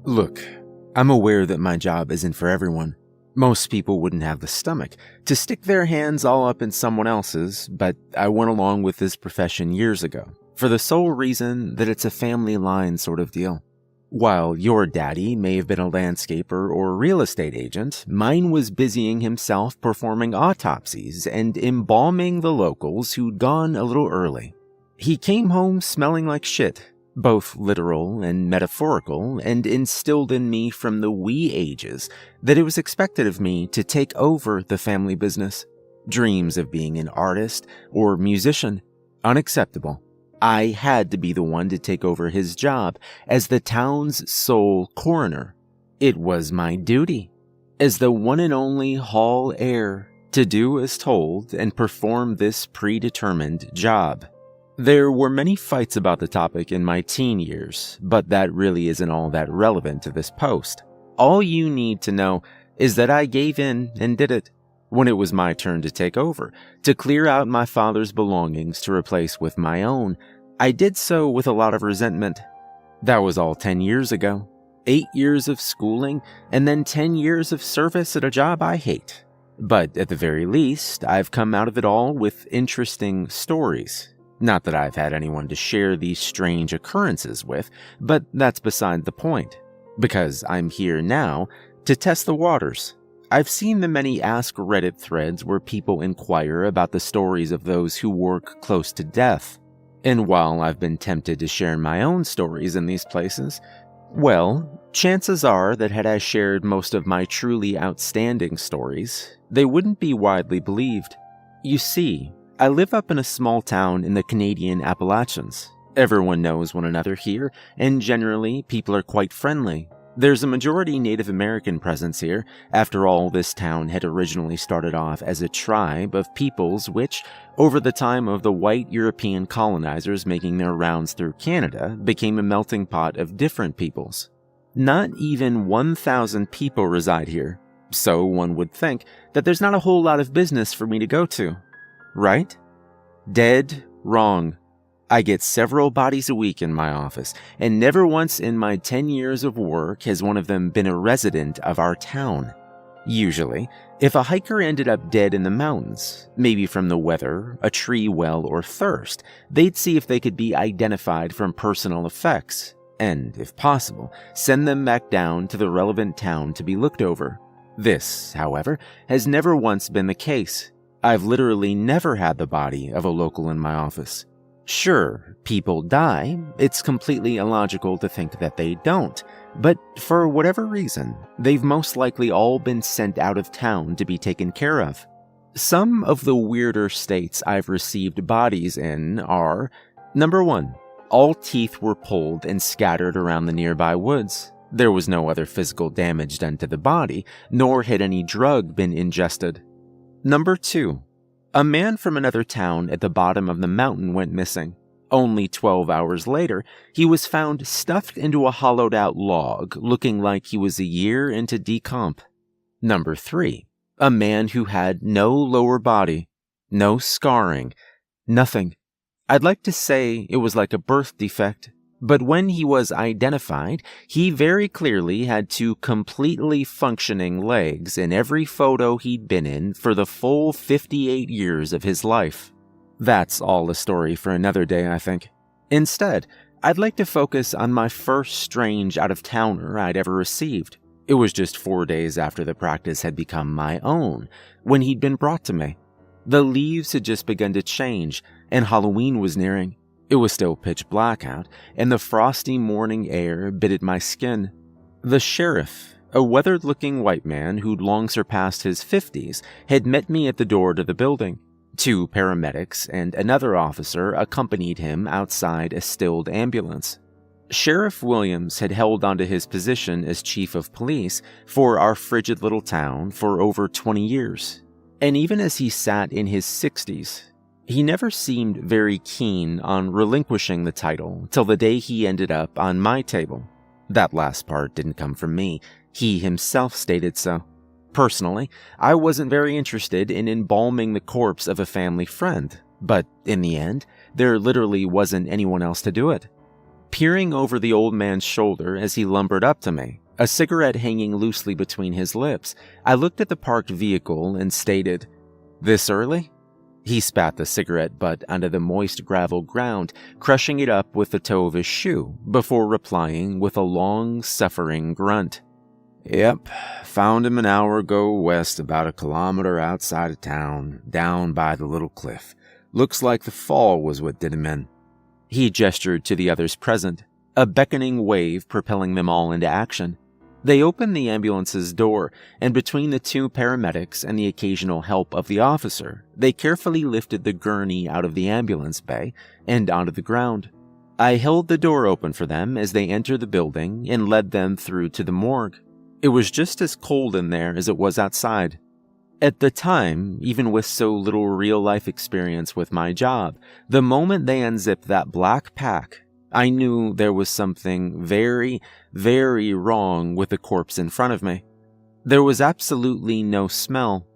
Look, I'm aware that my job isn't for everyone. Most people wouldn't have the stomach to stick their hands all up in someone else's, but I went along with this profession years ago, for the sole reason that it's a family line sort of deal. While your daddy may have been a landscaper or real estate agent, mine was busying himself performing autopsies and embalming the locals who'd gone a little early. He came home smelling like shit, both literal and metaphorical, and instilled in me from the wee ages that it was expected of me to take over the family business. Dreams of being an artist or musician, unacceptable. I had to be the one to take over his job as the town's sole coroner. It was my duty, as the one and only hall heir, to do as told and perform this predetermined job. There were many fights about the topic in my teen years, but that really isn't all that relevant to this post. All you need to know is that I gave in and did it. When it was my turn to take over, to clear out my father's belongings to replace with my own, I did so with a lot of resentment. That was all 10 years ago. 8 years of schooling, and then 10 years of service at a job I hate. But at the very least, I've come out of it all with interesting stories. Not that I've had anyone to share these strange occurrences with, but that's beside the point. Because I'm here now to test the waters. I've seen the many Ask Reddit threads where people inquire about the stories of those who work close to death. And while I've been tempted to share my own stories in these places, well, chances are that had I shared most of my truly outstanding stories, they wouldn't be widely believed. You see, I live up in a small town in the Canadian Appalachians. Everyone knows one another here, and generally, people are quite friendly. There's a majority Native American presence here. After all, this town had originally started off as a tribe of peoples which, over the time of the white European colonizers making their rounds through Canada, became a melting pot of different peoples. Not even 1,000 people reside here, so one would think that there's not a whole lot of business for me to go to. Right? Dead wrong. I get several bodies a week in my office, and never once in my 10 years of work has one of them been a resident of our town. Usually, if a hiker ended up dead in the mountains, maybe from the weather, a tree well, or thirst, they'd see if they could be identified from personal effects, and, if possible, send them back down to the relevant town to be looked over. This, however, has never once been the case. I've literally never had the body of a local in my office. Sure, people die. It's completely illogical to think that they don't. But for whatever reason, they've most likely all been sent out of town to be taken care of. Some of the weirder states I've received bodies in are: number 1, all teeth were pulled and scattered around the nearby woods. There was no other physical damage done to the body, nor had any drug been ingested. Number 2, a man from another town at the bottom of the mountain went missing. Only 12 hours later, he was found stuffed into a hollowed-out log, looking like he was a year into decomp. Number 3, a man who had no lower body, no scarring, nothing. I'd like to say it was like a birth defect, but when he was identified, he very clearly had 2 completely functioning legs in every photo he'd been in for the full 58 years of his life. That's all a story for another day, I think. Instead, I'd like to focus on my first strange out-of-towner I'd ever received. It was just 4 days after the practice had become my own, when he'd been brought to me. The leaves had just begun to change, and Halloween was nearing. It was still pitch black out, and the frosty morning air bit at my skin. The sheriff, a weathered-looking white man who'd long surpassed his 50s, had met me at the door to the building. 2 paramedics and another officer accompanied him outside a stilled ambulance. Sheriff Williams had held onto his position as chief of police for our frigid little town for over 20 years. And even as he sat in his 60s, he never seemed very keen on relinquishing the title till the day he ended up on my table. That last part didn't come from me. He himself stated so. Personally, I wasn't very interested in embalming the corpse of a family friend, but in the end, there literally wasn't anyone else to do it. Peering over the old man's shoulder as he lumbered up to me, a cigarette hanging loosely between his lips, I looked at the parked vehicle and stated, "This early?" He spat the cigarette butt onto the moist gravel ground, crushing it up with the toe of his shoe, before replying with a long, suffering grunt. "Yep, found him an hour ago west about a kilometer outside of town, down by the little cliff. Looks like the fall was what did him in." He gestured to the others present, a beckoning wave propelling them all into action. They opened the ambulance's door, and between the two paramedics and the occasional help of the officer, they carefully lifted the gurney out of the ambulance bay and onto the ground. I held the door open for them as they entered the building and led them through to the morgue. It was just as cold in there as it was outside. At the time, even with so little real-life experience with my job, the moment they unzipped that black pack, I knew there was something very, very wrong with the corpse in front of me. There was absolutely no smell.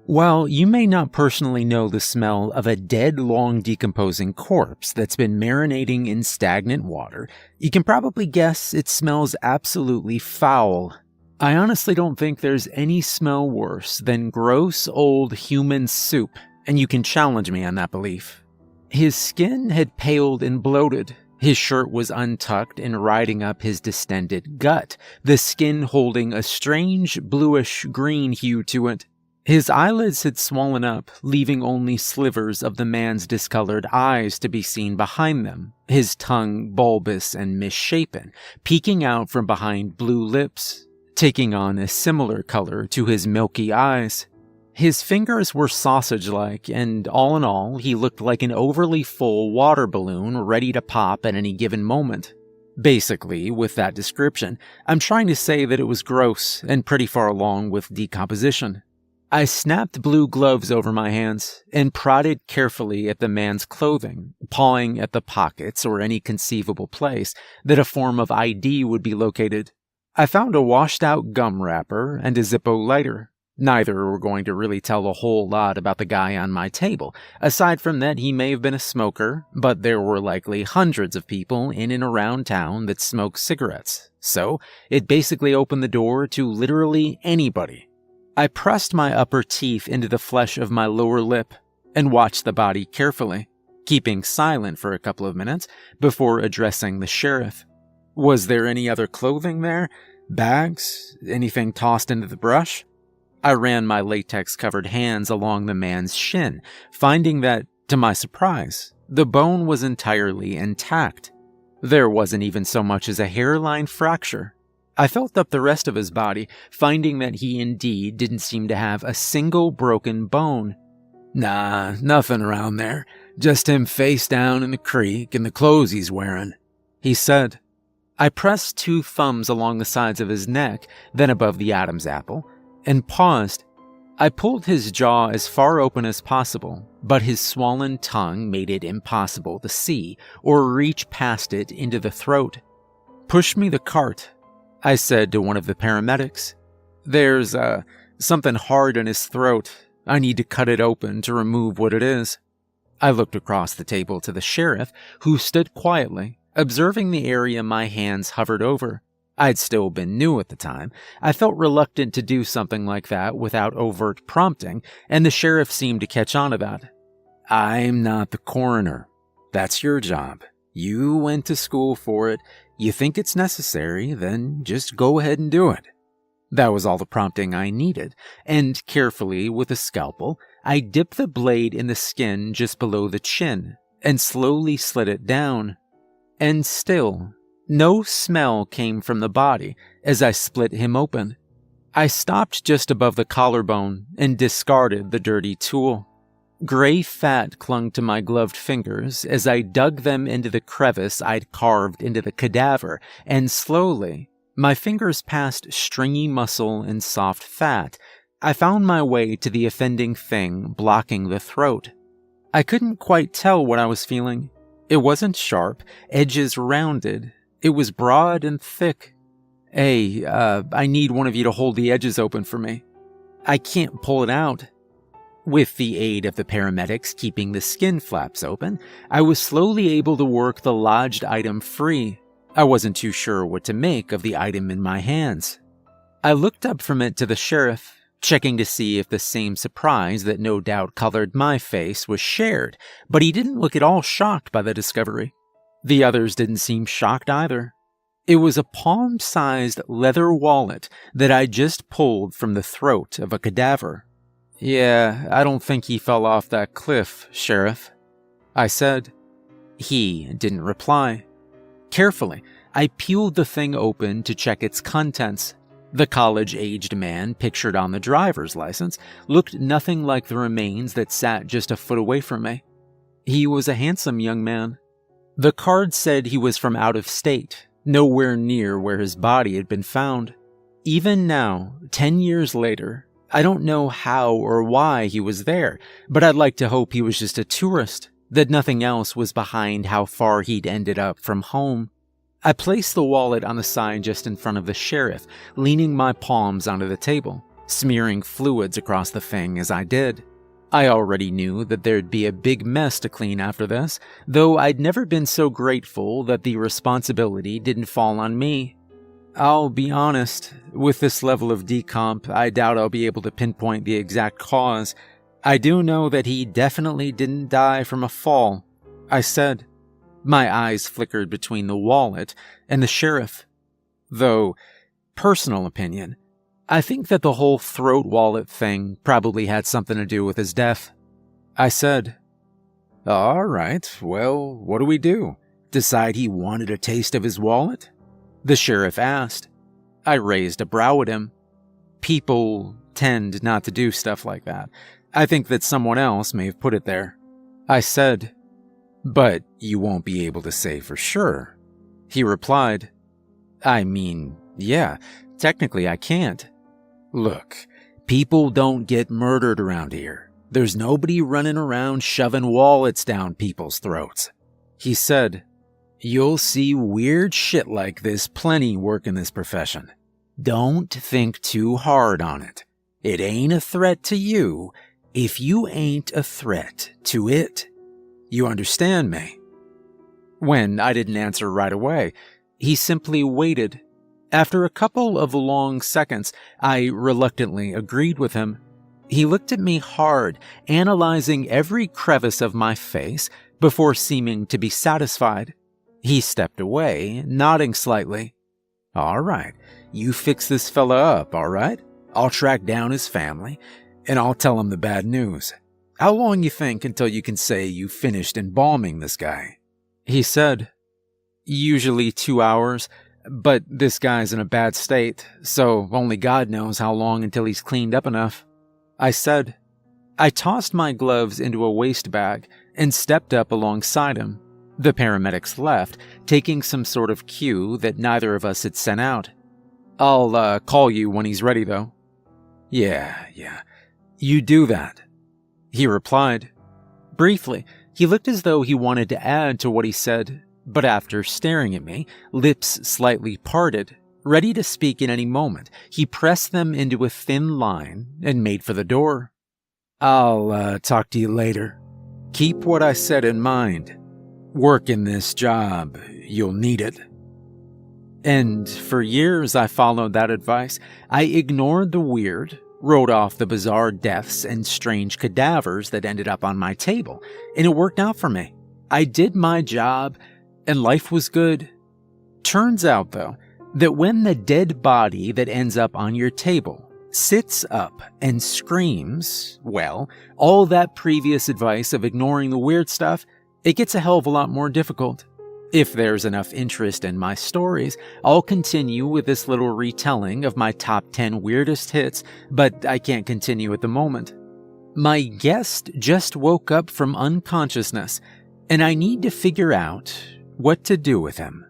While you may not personally know the smell of a dead, long decomposing corpse that's been marinating in stagnant water, you can probably guess it smells absolutely foul. I honestly don't think there's any smell worse than gross old human soup, and you can challenge me on that belief. His skin had paled and bloated. His shirt was untucked and riding up his distended gut, the skin holding a strange bluish-green hue to it. His eyelids had swollen up, leaving only slivers of the man's discolored eyes to be seen behind them, his tongue bulbous and misshapen, peeking out from behind blue lips, taking on a similar color to his milky eyes. His fingers were sausage-like, and all in all, he looked like an overly full water balloon ready to pop at any given moment. Basically, with that description, I'm trying to say that it was gross and pretty far along with decomposition. I snapped blue gloves over my hands and prodded carefully at the man's clothing, pawing at the pockets or any conceivable place that a form of ID would be located. I found a washed-out gum wrapper and a Zippo lighter. Neither were going to really tell a whole lot about the guy on my table, aside from that he may have been a smoker, but there were likely hundreds of people in and around town that smoked cigarettes, so it basically opened the door to literally anybody. I pressed my upper teeth into the flesh of my lower lip and watched the body carefully, keeping silent for a couple of minutes before addressing the sheriff. Was there any other clothing there? Bags? Anything tossed into the brush? I ran my latex-covered hands along the man's shin, finding that, to my surprise, the bone was entirely intact. There wasn't even so much as a hairline fracture. I felt up the rest of his body, finding that he indeed didn't seem to have a single broken bone. "Nah, nothing around there. Just him face down in the creek and the clothes he's wearing," he said. I pressed 2 thumbs along the sides of his neck, then above the Adam's apple, and paused. I pulled his jaw as far open as possible, but his swollen tongue made it impossible to see or reach past it into the throat. "Push me the cart," I said to one of the paramedics. "There's, something hard in his throat. I need to cut it open to remove what it is." I looked across the table to the sheriff, who stood quietly, observing the area my hands hovered over. I'd still been new at the time. I felt reluctant to do something like that without overt prompting, and the sheriff seemed to catch on to that. "I'm not the coroner. That's your job. You went to school for it. You think it's necessary, then just go ahead and do it." That was all the prompting I needed, and carefully, with a scalpel, I dipped the blade in the skin just below the chin, and slowly slid it down. And still, no smell came from the body as I split him open. I stopped just above the collarbone and discarded the dirty tool. Gray fat clung to my gloved fingers as I dug them into the crevice I'd carved into the cadaver, and slowly, my fingers past stringy muscle and soft fat, I found my way to the offending thing blocking the throat. I couldn't quite tell what I was feeling. It wasn't sharp, edges rounded. It was broad and thick. I need one of you to hold the edges open for me. I can't pull it out." With the aid of the paramedics keeping the skin flaps open, I was slowly able to work the lodged item free. I wasn't too sure what to make of the item in my hands. I looked up from it to the sheriff, checking to see if the same surprise that no doubt colored my face was shared, but he didn't look at all shocked by the discovery. The others didn't seem shocked either. It was a palm-sized leather wallet that I just pulled from the throat of a cadaver. "Yeah, I don't think he fell off that cliff, Sheriff," I said. He didn't reply. Carefully, I peeled the thing open to check its contents. The college-aged man pictured on the driver's license looked nothing like the remains that sat just a foot away from me. He was a handsome young man. The card said he was from out of state, nowhere near where his body had been found. Even now, 10 years later, I don't know how or why he was there, but I'd like to hope he was just a tourist, that nothing else was behind how far he'd ended up from home. I placed the wallet on the side just in front of the sheriff, leaning my palms onto the table, smearing fluids across the thing as I did. I already knew that there'd be a big mess to clean after this, though I'd never been so grateful that the responsibility didn't fall on me. I'll be honest, with this level of decomp, I doubt I'll be able to pinpoint the exact cause. I do know that he definitely didn't die from a fall, I said. My eyes flickered between the wallet and the sheriff. Though, personal opinion, I think that the whole throat wallet thing probably had something to do with his death. I said, "All right, well, what do we do? Decide he wanted a taste of his wallet?" The sheriff asked. I raised a brow at him. People tend not to do stuff like that. I think that someone else may have put it there. I said, "But you won't be able to say for sure." He replied, "I mean, yeah, technically I can't. Look, people don't get murdered around here. There's nobody running around shoving wallets down people's throats." He said, "You'll see weird shit like this plenty work in this profession. Don't think too hard on it. It ain't a threat to you if you ain't a threat to it. You understand me?" When I didn't answer right away, he simply waited. After a couple of long seconds, I reluctantly agreed with him. He looked at me hard, analyzing every crevice of my face before seeming to be satisfied. He stepped away, nodding slightly. "All right, you fix this fella up, all right? I'll track down his family, and I'll tell him the bad news. How long you think until you can say you finished embalming this guy?" He said, "Usually 2 hours, but this guy's in a bad state, so only God knows how long until he's cleaned up enough." I said. I tossed my gloves into a waste bag and stepped up alongside him. The paramedics left, taking some sort of cue that neither of us had sent out. "I'll call you when he's ready, though." Yeah. You do that," he replied. Briefly, he looked as though he wanted to add to what he said, but after staring at me, lips slightly parted, ready to speak at any moment, he pressed them into a thin line and made for the door. "I'll talk to you later. Keep what I said in mind. Working this job, you'll need it." And for years I followed that advice. I ignored the weird, wrote off the bizarre deaths and strange cadavers that ended up on my table, and it worked out for me. I did my job, and life was good. Turns out, though, that when the dead body that ends up on your table sits up and screams, well, all that previous advice of ignoring the weird stuff, it gets a hell of a lot more difficult. If there's enough interest in my stories, I'll continue with this little retelling of my top 10 weirdest hits, but I can't continue at the moment. My guest just woke up from unconsciousness, and I need to figure out what to do with him.